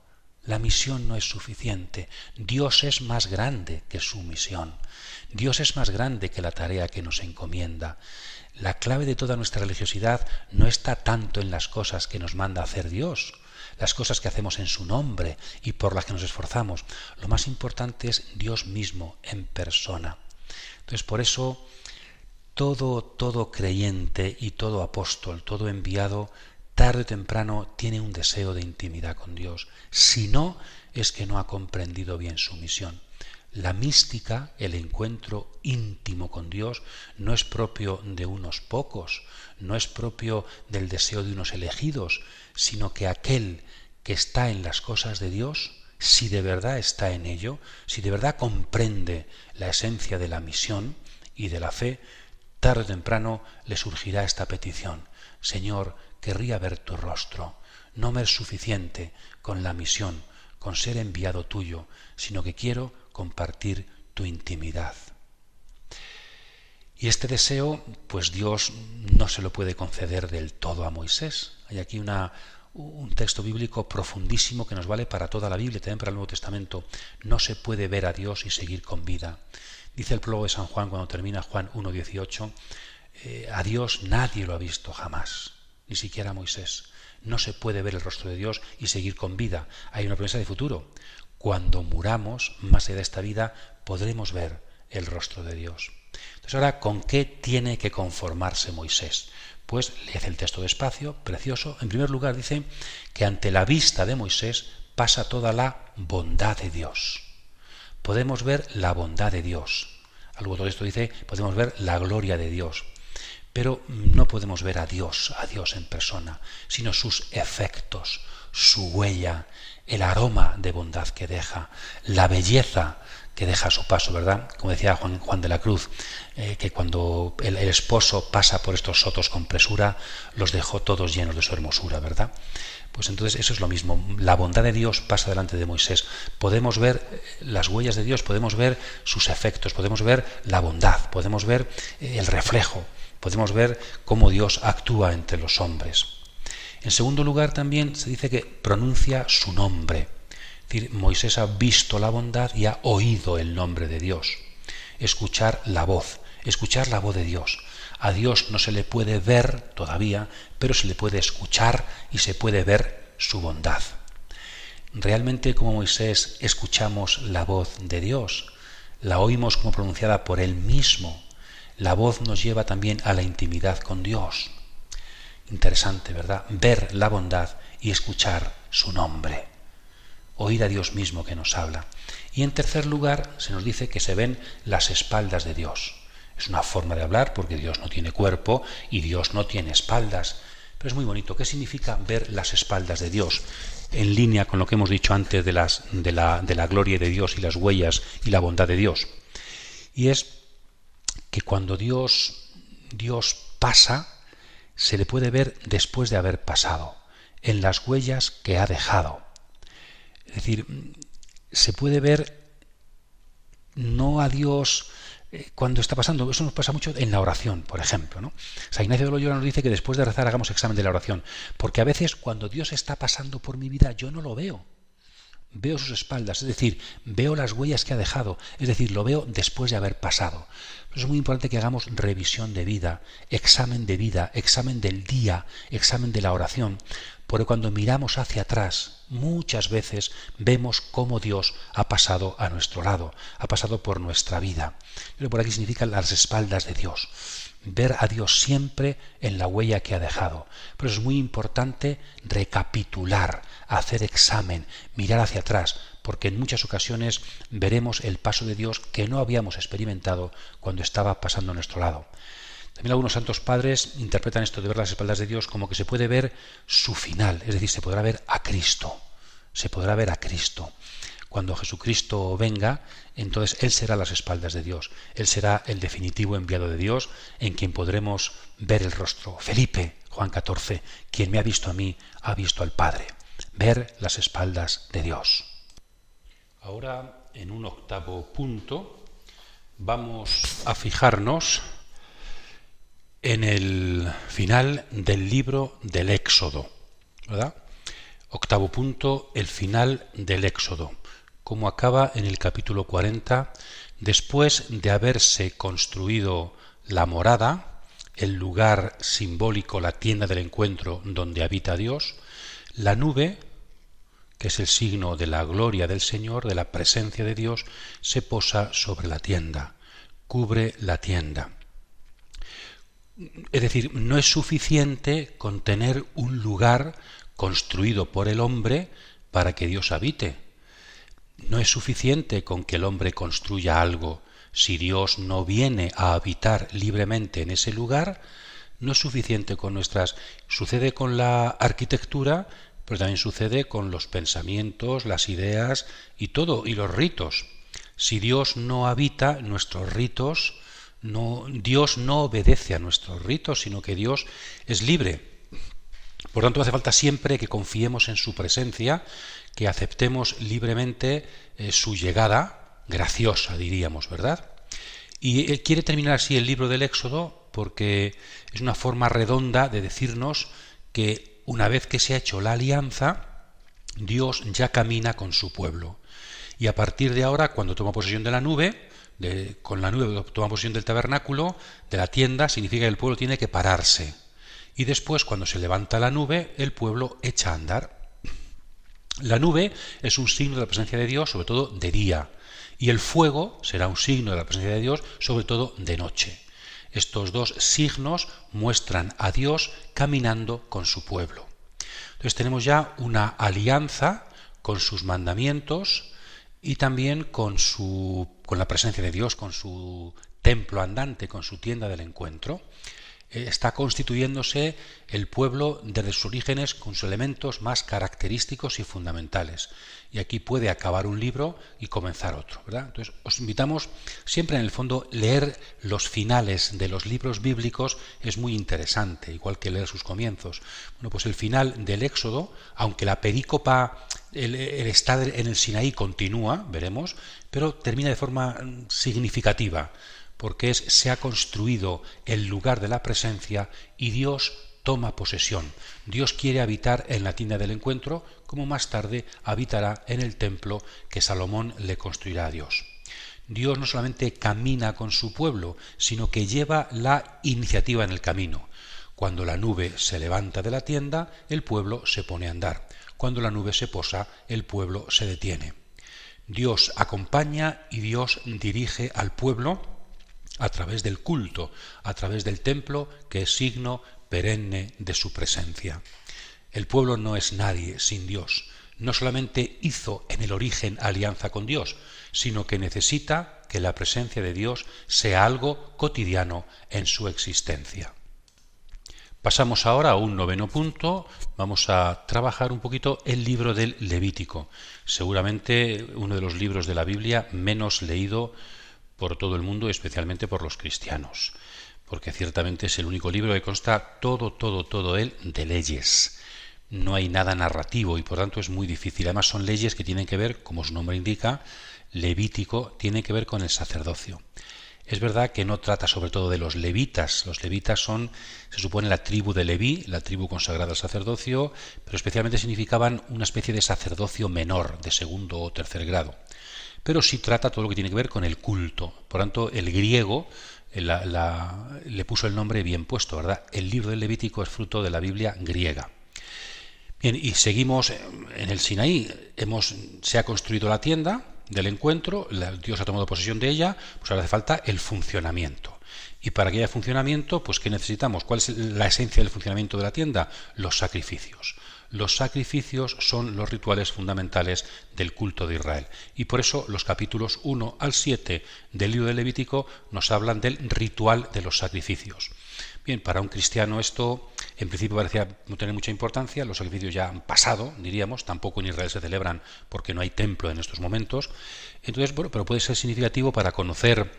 La misión no es suficiente. Dios es más grande que su misión. Dios es más grande que la tarea que nos encomienda. La clave de toda nuestra religiosidad no está tanto en las cosas que nos manda hacer Dios, las cosas que hacemos en su nombre y por las que nos esforzamos. Lo más importante es Dios mismo en persona. Entonces, por eso, todo creyente y todo apóstol, todo enviado, tarde o temprano tiene un deseo de intimidad con Dios. Si no, es que no ha comprendido bien su misión. La mística, el encuentro íntimo con Dios, no es propio de unos pocos, no es propio del deseo de unos elegidos, sino que aquel que está en las cosas de Dios, si de verdad está en ello, si de verdad comprende la esencia de la misión y de la fe, tarde o temprano le surgirá esta petición: Señor, querría ver tu rostro. No me es suficiente con la misión, con ser enviado tuyo, sino que quiero compartir tu intimidad. Y este deseo, pues Dios no se lo puede conceder del todo a Moisés. Hay aquí un texto bíblico profundísimo que nos vale para toda la Biblia, también para el Nuevo Testamento. No se puede ver a Dios y seguir con vida. Dice el prólogo de San Juan cuando termina Juan 1:18, a Dios nadie lo ha visto jamás, ni siquiera Moisés. No se puede ver el rostro de Dios y seguir con vida. Hay una promesa de futuro. Cuando muramos, más allá de esta vida, podremos ver el rostro de Dios. Entonces ahora, ¿con qué tiene que conformarse Moisés? Pues lee el texto despacio, precioso. En primer lugar dice que ante la vista de Moisés pasa toda la bondad de Dios. Podemos ver la bondad de Dios. Algo de esto dice, podemos ver la gloria de Dios. Pero no podemos ver a Dios en persona, sino sus efectos, su huella, el aroma de bondad que deja, la belleza que deja a su paso, ¿verdad? Como decía Juan de la Cruz, que cuando el esposo pasa por estos sotos con presura, los dejó todos llenos de su hermosura, ¿verdad? Pues entonces eso es lo mismo, la bondad de Dios pasa delante de Moisés. Podemos ver las huellas de Dios, podemos ver sus efectos, podemos ver la bondad, podemos ver el reflejo, podemos ver cómo Dios actúa entre los hombres. En segundo lugar, también se dice que pronuncia su nombre. Es decir, Moisés ha visto la bondad y ha oído el nombre de Dios. Escuchar la voz de Dios. A Dios no se le puede ver todavía, pero se le puede escuchar y se puede ver su bondad. Realmente, como Moisés, escuchamos la voz de Dios. La oímos como pronunciada por Él mismo. La voz nos lleva también a la intimidad con Dios. Interesante, ¿verdad? Ver la bondad y escuchar su nombre. Oír a Dios mismo que nos habla. Y en tercer lugar, se nos dice que se ven las espaldas de Dios. Es una forma de hablar porque Dios no tiene cuerpo y Dios no tiene espaldas. Pero es muy bonito. ¿Qué significa ver las espaldas de Dios? En línea con lo que hemos dicho antes de la gloria de Dios y las huellas y la bondad de Dios. Y es que cuando Dios pasa, se le puede ver después de haber pasado, en las huellas que ha dejado. Es decir, se puede ver no a Dios cuando está pasando. Eso nos pasa mucho en la oración, por ejemplo, ¿no? San Ignacio de Loyola nos dice que después de rezar hagamos examen de la oración, porque a veces cuando Dios está pasando por mi vida yo no lo veo. Veo sus espaldas, es decir, veo las huellas que ha dejado, es decir, lo veo después de haber pasado. Es muy importante que hagamos revisión de vida, examen del día, examen de la oración, porque cuando miramos hacia atrás, muchas veces vemos cómo Dios ha pasado a nuestro lado, ha pasado por nuestra vida. Pero por aquí significa las espaldas de Dios. Ver a Dios siempre en la huella que ha dejado. Pero es muy importante recapitular, hacer examen, mirar hacia atrás, porque en muchas ocasiones veremos el paso de Dios que no habíamos experimentado cuando estaba pasando a nuestro lado. También algunos santos padres interpretan esto de ver las espaldas de Dios como que se puede ver su final, es decir, se podrá ver a Cristo. Se podrá ver a Cristo. Cuando Jesucristo venga, entonces Él será las espaldas de Dios. Él será el definitivo enviado de Dios en quien podremos ver el rostro. Felipe, Juan 14, quien me ha visto a mí, ha visto al Padre. Ver las espaldas de Dios. Ahora, en un octavo punto, vamos a fijarnos en el final del libro del Éxodo, ¿verdad? Octavo punto, el final del Éxodo. Como acaba en el capítulo 40, después de haberse construido la morada, el lugar simbólico, la tienda del encuentro donde habita Dios, la nube, que es el signo de la gloria del Señor, de la presencia de Dios, se posa sobre la tienda, cubre la tienda. Es decir, no es suficiente con tener un lugar construido por el hombre para que Dios habite. No es suficiente con que el hombre construya algo. Si Dios no viene a habitar libremente en ese lugar, no es suficiente con nuestras... Sucede con la arquitectura, pero también sucede con los pensamientos, las ideas y todo, y los ritos. Si Dios no habita nuestros ritos, Dios no obedece a nuestros ritos, sino que Dios es libre. Por tanto, hace falta siempre que confiemos en su presencia, que aceptemos libremente su llegada, graciosa diríamos, ¿verdad? Y él quiere terminar así el libro del Éxodo porque es una forma redonda de decirnos que una vez que se ha hecho la alianza, Dios ya camina con su pueblo. Y a partir de ahora, cuando toma posesión de la nube, con la nube toma posesión del tabernáculo, de la tienda, significa que el pueblo tiene que pararse. Y después, cuando se levanta la nube, el pueblo echa a andar. La nube es un signo de la presencia de Dios, sobre todo de día, Y el fuego será un signo de la presencia de Dios, sobre todo de noche. Estos dos signos muestran a Dios caminando con su pueblo. Entonces tenemos ya una alianza con sus mandamientos y también con la presencia de Dios, con su templo andante, con su tienda del encuentro. Está constituyéndose el pueblo desde sus orígenes con sus elementos más característicos y fundamentales. Y aquí puede acabar un libro y comenzar otro, ¿verdad? Entonces os invitamos siempre, en el fondo, leer los finales de los libros bíblicos es muy interesante, igual que leer sus comienzos. Bueno, pues el final del Éxodo, aunque la perícopa, el estar en el Sinaí continúa, veremos, pero termina de forma significativa, porque se ha construido el lugar de la presencia y Dios toma posesión. Dios quiere habitar en la tienda del encuentro, como más tarde habitará en el templo que Salomón le construirá a Dios. Dios no solamente camina con su pueblo, sino que lleva la iniciativa en el camino. Cuando la nube se levanta de la tienda, el pueblo se pone a andar. Cuando la nube se posa, el pueblo se detiene. Dios acompaña y Dios dirige al pueblo a través del culto, a través del templo, que es signo perenne de su presencia. El pueblo no es nadie sin Dios. No solamente hizo en el origen alianza con Dios, sino que necesita que la presencia de Dios sea algo cotidiano en su existencia. Pasamos ahora a un noveno punto. Vamos a trabajar un poquito el libro del Levítico. Seguramente uno de los libros de la Biblia menos leído por todo el mundo, especialmente por los cristianos, porque ciertamente es el único libro que consta todo él de leyes. No hay nada narrativo y por tanto es muy difícil. Además son leyes que tienen que ver, como su nombre indica, Levítico, tiene que ver con el sacerdocio. Es verdad que no trata sobre todo de los levitas. Los levitas son, se supone, la tribu de Leví, la tribu consagrada al sacerdocio, pero especialmente significaban una especie de sacerdocio menor, de segundo o tercer grado. Pero sí trata todo lo que tiene que ver con el culto. Por tanto, el griego le puso el nombre bien puesto, ¿verdad? El libro del Levítico es fruto de la Biblia griega. Bien, y seguimos en el Sinaí. Se ha construido la tienda del encuentro, Dios ha tomado posesión de ella, pues ahora hace falta el funcionamiento. Y para que haya funcionamiento, pues ¿qué necesitamos? ¿Cuál es la esencia del funcionamiento de la tienda? Los sacrificios. Los sacrificios son los rituales fundamentales del culto de Israel. Y por eso los capítulos 1 al 7 del libro de Levítico nos hablan del ritual de los sacrificios. Bien, para un cristiano esto en principio parecía no tener mucha importancia. Los sacrificios ya han pasado, diríamos. Tampoco en Israel se celebran porque no hay templo en estos momentos. Entonces, bueno, pero puede ser significativo para conocer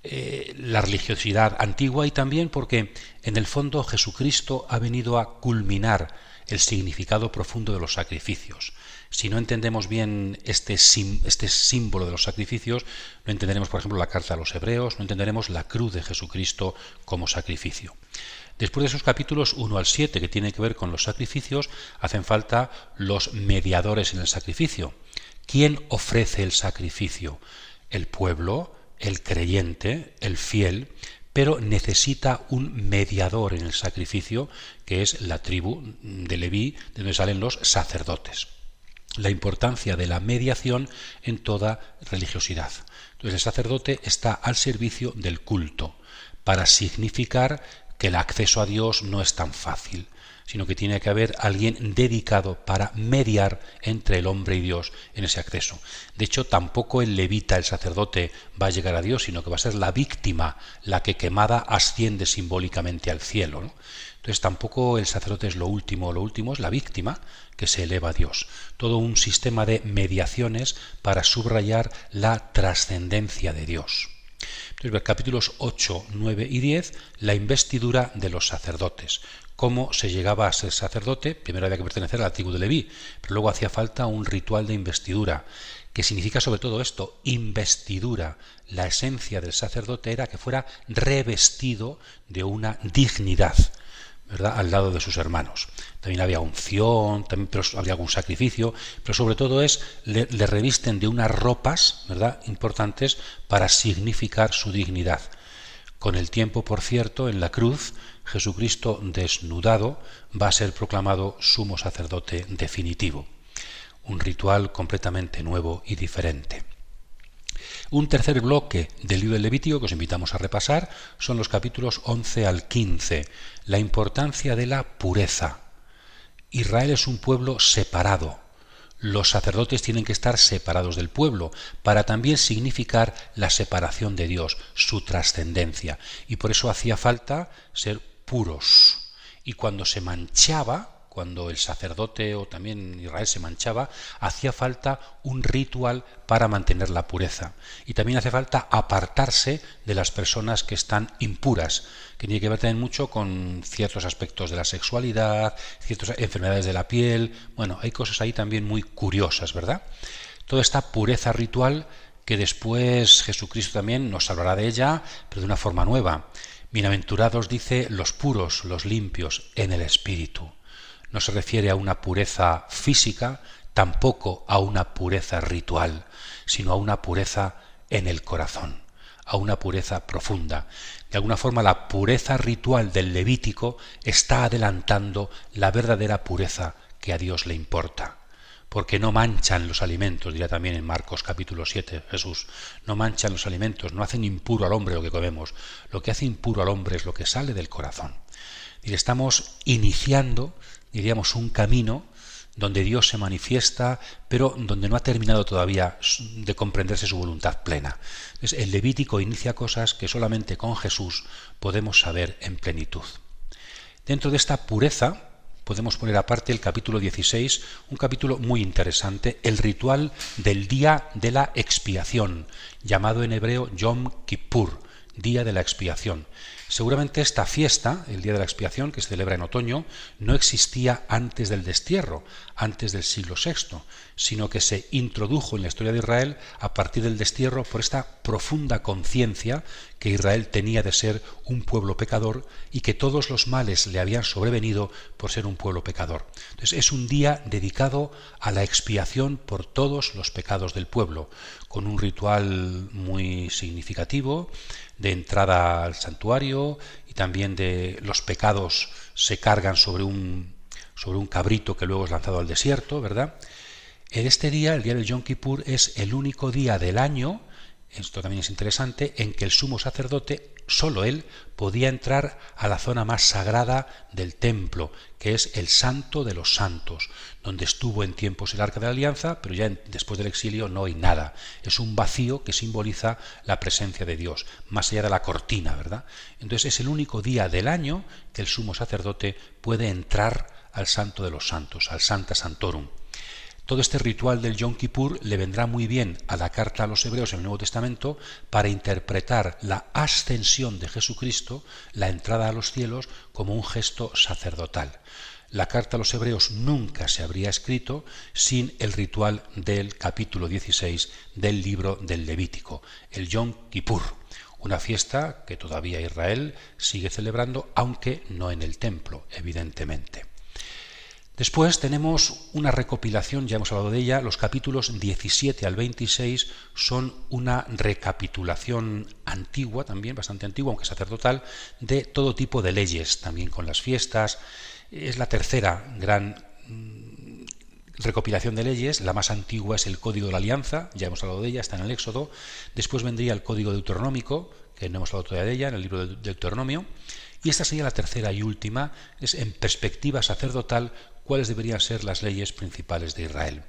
la religiosidad antigua y también porque en el fondo Jesucristo ha venido a culminar el significado profundo de los sacrificios. Si no entendemos bien este símbolo de los sacrificios, no entenderemos, por ejemplo, la carta a los Hebreos, no entenderemos la cruz de Jesucristo como sacrificio. Después de esos capítulos 1 al 7 que tienen que ver con los sacrificios, hacen falta los mediadores en el sacrificio. ¿Quién ofrece el sacrificio? El pueblo, el creyente, el fiel, pero necesita un mediador en el sacrificio, que es la tribu de Leví, de donde salen los sacerdotes. La importancia de la mediación en toda religiosidad. Entonces el sacerdote está al servicio del culto, para significar que el acceso a Dios no es tan fácil, sino que tiene que haber alguien dedicado para mediar entre el hombre y Dios en ese acceso. De hecho, tampoco el levita, el sacerdote, va a llegar a Dios, sino que va a ser la víctima la que quemada asciende simbólicamente al cielo, ¿no? Entonces tampoco el sacerdote es lo último es la víctima que se eleva a Dios. Todo un sistema de mediaciones para subrayar la trascendencia de Dios. Entonces, capítulos 8, 9 y 10, la investidura de los sacerdotes. Cómo se llegaba a ser sacerdote. Primero había que pertenecer a la tribu de Leví, pero luego hacía falta un ritual de investidura, que significa sobre todo esto, investidura. La esencia del sacerdote era que fuera revestido de una dignidad, ¿verdad?, al lado de sus hermanos. También había unción, pero había algún sacrificio, pero sobre todo le revisten de unas ropas, ¿verdad?, importantes para significar su dignidad. Con el tiempo, por cierto, en la cruz, Jesucristo desnudado va a ser proclamado sumo sacerdote definitivo. Un ritual completamente nuevo y diferente. Un tercer bloque del libro del Levítico que os invitamos a repasar son los capítulos 11 al 15, la importancia de la pureza. Israel es un pueblo separado. Los sacerdotes tienen que estar separados del pueblo para también significar la separación de Dios, su trascendencia. Y por eso hacía falta ser puros. Y cuando se manchaba, cuando el sacerdote o también Israel se manchaba, hacía falta un ritual para mantener la pureza. Y también hace falta apartarse de las personas que están impuras, que tiene que ver también mucho con ciertos aspectos de la sexualidad, ciertas enfermedades de la piel. Bueno, hay cosas ahí también muy curiosas, ¿verdad? Toda esta pureza ritual que después Jesucristo también nos hablará de ella, pero de una forma nueva. Bienaventurados, dice, los puros, los limpios en el espíritu. No se refiere a una pureza física, tampoco a una pureza ritual, sino a una pureza en el corazón, a una pureza profunda. De alguna forma, la pureza ritual del Levítico está adelantando la verdadera pureza que a Dios le importa. Porque no manchan los alimentos, dirá también en Marcos capítulo 7 Jesús, no manchan los alimentos, no hacen impuro al hombre lo que comemos. Lo que hace impuro al hombre es lo que sale del corazón. Y estamos iniciando, diríamos, un camino donde Dios se manifiesta, pero donde no ha terminado todavía de comprenderse su voluntad plena. Entonces, el Levítico inicia cosas que solamente con Jesús podemos saber en plenitud. Dentro de esta pureza podemos poner aparte el capítulo 16, un capítulo muy interesante, el ritual del día de la expiación, llamado en hebreo Yom Kippur, día de la expiación. Seguramente esta fiesta, el día de la expiación, que se celebra en otoño, no existía antes del destierro, antes del siglo VI, sino que se introdujo en la historia de Israel a partir del destierro por esta profunda conciencia que Israel tenía de ser un pueblo pecador y que todos los males le habían sobrevenido por ser un pueblo pecador. Entonces es un día dedicado a la expiación por todos los pecados del pueblo, con un ritual muy significativo de entrada al santuario y también de los pecados se cargan sobre un cabrito que luego es lanzado al desierto, ¿verdad? En este día, el día del Yom Kippur, es el único día del año, esto también es interesante, en que el sumo sacerdote, solo él, podía entrar a la zona más sagrada del templo, que es el Santo de los Santos, donde estuvo en tiempos el Arca de la Alianza, pero ya después del exilio no hay nada. Es un vacío que simboliza la presencia de Dios, más allá de la cortina, ¿verdad? Entonces es el único día del año que el sumo sacerdote puede entrar al Santo de los Santos, al Sancta Sanctorum. Todo este ritual del Yom Kippur le vendrá muy bien a la carta a los Hebreos en el Nuevo Testamento para interpretar la ascensión de Jesucristo, la entrada a los cielos, como un gesto sacerdotal. La carta a los Hebreos nunca se habría escrito sin el ritual del capítulo 16 del libro del Levítico, el Yom Kippur, una fiesta que todavía Israel sigue celebrando, aunque no en el templo, evidentemente. Después tenemos una recopilación, ya hemos hablado de ella, los capítulos 17 al 26 son una recapitulación antigua, también bastante antigua, aunque sacerdotal, de todo tipo de leyes, también con las fiestas. Es la tercera gran recopilación de leyes. La más antigua es el Código de la Alianza, ya hemos hablado de ella, está en el Éxodo. Después vendría el Código deuteronómico, que no hemos hablado todavía de ella, en el libro del Deuteronomio. Y esta sería la tercera y última, es en perspectiva sacerdotal, cuáles deberían ser las leyes principales de Israel.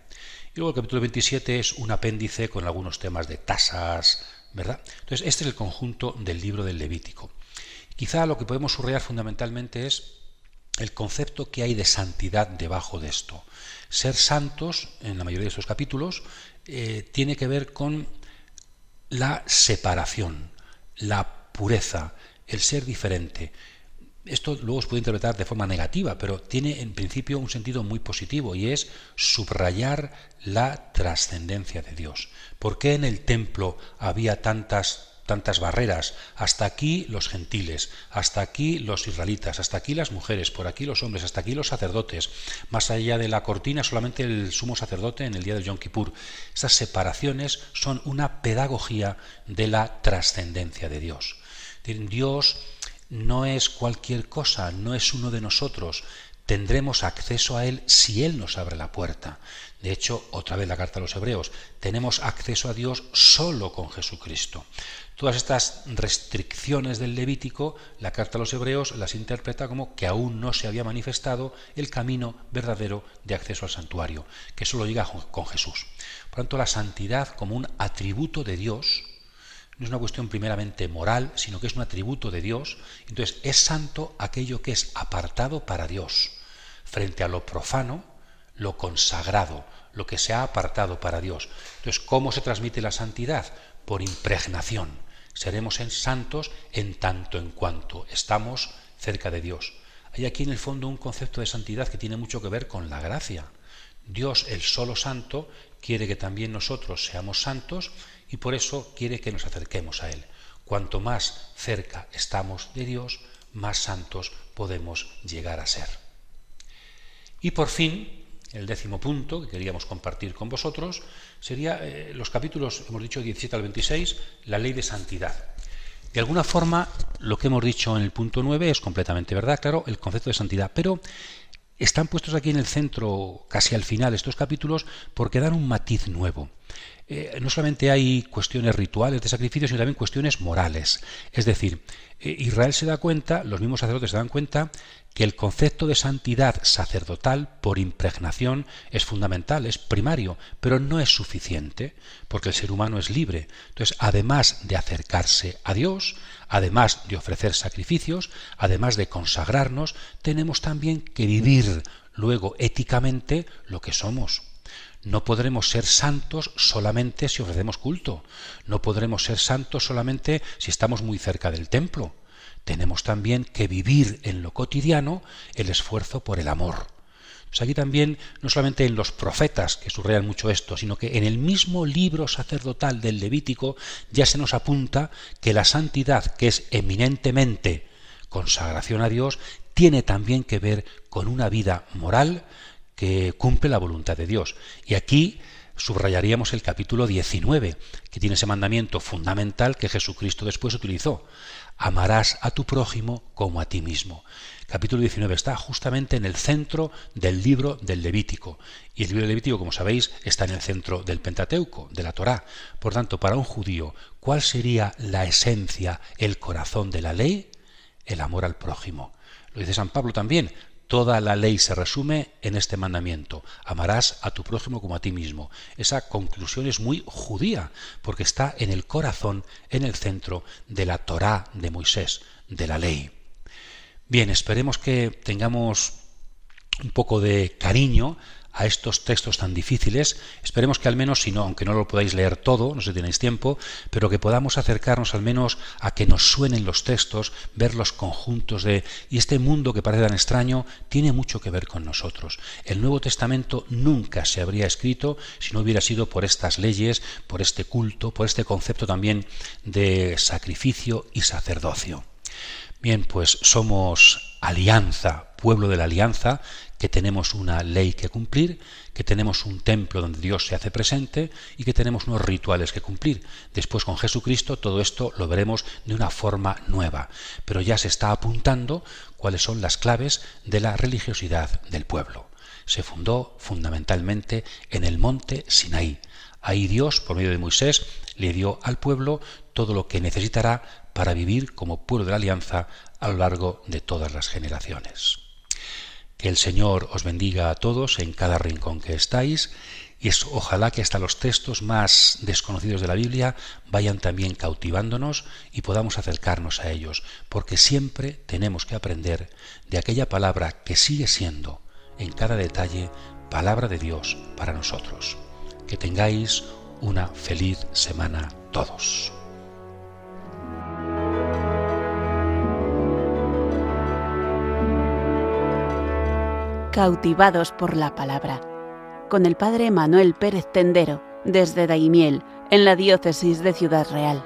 Y luego el capítulo 27 es un apéndice con algunos temas de tasas, ¿verdad? Entonces este es el conjunto del libro del Levítico. Quizá lo que podemos subrayar fundamentalmente es el concepto que hay de santidad debajo de esto. Ser santos, en la mayoría de estos capítulos, tiene que ver con la separación, la pureza, el ser diferente. Esto luego se puede interpretar de forma negativa, pero tiene en principio un sentido muy positivo y es subrayar la trascendencia de Dios. ¿Por qué en el templo había tantas barreras? Hasta aquí los gentiles, hasta aquí los israelitas, hasta aquí las mujeres, por aquí los hombres, hasta aquí los sacerdotes. Más allá de la cortina solamente el sumo sacerdote en el día del Yom Kippur. Estas separaciones son una pedagogía de la trascendencia de Dios. Dios no es cualquier cosa, no es uno de nosotros, tendremos acceso a Él si Él nos abre la puerta. De hecho, otra vez la carta a los Hebreos, tenemos acceso a Dios solo con Jesucristo. Todas estas restricciones del Levítico, la carta a los Hebreos las interpreta como que aún no se había manifestado el camino verdadero de acceso al santuario, que solo llega con Jesús. Por tanto, la santidad como un atributo de Dios no es una cuestión primeramente moral, sino que es un atributo de Dios. Entonces, es santo aquello que es apartado para Dios, frente a lo profano, lo consagrado, lo que se ha apartado para Dios. Entonces, ¿cómo se transmite la santidad? Por impregnación. Seremos santos en tanto en cuanto estamos cerca de Dios. Hay aquí en el fondo un concepto de santidad que tiene mucho que ver con la gracia. Dios, el solo santo, quiere que también nosotros seamos santos y por eso quiere que nos acerquemos a Él. Cuanto más cerca estamos de Dios, más santos podemos llegar a ser. Y por fin, el 10º punto que queríamos compartir con vosotros sería los capítulos, hemos dicho, 17 al 26, la ley de santidad. De alguna forma, lo que hemos dicho en el punto 9 es completamente verdad, claro, el concepto de santidad, pero están puestos aquí en el centro, casi al final, estos capítulos, porque dan un matiz nuevo. No solamente hay cuestiones rituales de sacrificio, sino también cuestiones morales. Es decir, Israel se da cuenta, los mismos sacerdotes se dan cuenta, que el concepto de santidad sacerdotal por impregnación es fundamental, es primario, pero no es suficiente, porque el ser humano es libre. Entonces, además de acercarse a Dios, además de ofrecer sacrificios, además de consagrarnos, tenemos también que vivir luego éticamente lo que somos. No podremos ser santos solamente si ofrecemos culto. No podremos ser santos solamente si estamos muy cerca del templo. Tenemos también que vivir en lo cotidiano el esfuerzo por el amor. Pues aquí también, no solamente en los profetas, que subrayan mucho esto, sino que en el mismo libro sacerdotal del Levítico ya se nos apunta que la santidad, que es eminentemente consagración a Dios, tiene también que ver con una vida moral que cumple la voluntad de Dios. Y aquí subrayaríamos el capítulo 19, que tiene ese mandamiento fundamental que Jesucristo después utilizó. Amarás a tu prójimo como a ti mismo. Capítulo 19 está justamente en el centro del libro del Levítico. Y el libro del Levítico, como sabéis, está en el centro del Pentateuco, de la Torá. Por tanto, para un judío, ¿cuál sería la esencia, el corazón de la ley? El amor al prójimo. Lo dice San Pablo también. Toda la ley se resume en este mandamiento: amarás a tu prójimo como a ti mismo. Esa conclusión es muy judía, porque está en el corazón, en el centro de la Torá de Moisés, de la ley. Bien, esperemos que tengamos un poco de cariño a estos textos tan difíciles. Esperemos que al menos, si no, aunque no lo podáis leer todo, no sé si tenéis tiempo, pero que podamos acercarnos al menos a que nos suenen los textos, ver los conjuntos y este mundo que parece tan extraño tiene mucho que ver con nosotros. El Nuevo Testamento nunca se habría escrito si no hubiera sido por estas leyes, por este culto, por este concepto también de sacrificio y sacerdocio. Bien, pues somos alianza, pueblo de la alianza, que tenemos una ley que cumplir, que tenemos un templo donde Dios se hace presente y que tenemos unos rituales que cumplir. Después, con Jesucristo, todo esto lo veremos de una forma nueva, pero ya se está apuntando cuáles son las claves de la religiosidad del pueblo. Se fundó fundamentalmente en el monte Sinaí. Ahí Dios, por medio de Moisés, le dio al pueblo todo lo que necesitará para vivir como pueblo de la alianza a lo largo de todas las generaciones. Que el Señor os bendiga a todos en cada rincón que estáis, y ojalá que hasta los textos más desconocidos de la Biblia vayan también cautivándonos y podamos acercarnos a ellos, porque siempre tenemos que aprender de aquella palabra que sigue siendo, en cada detalle, palabra de Dios para nosotros. Que tengáis una feliz semana todos. Cautivados por la palabra, con el padre Manuel Pérez Tendero, desde Daimiel, en la diócesis de Ciudad Real.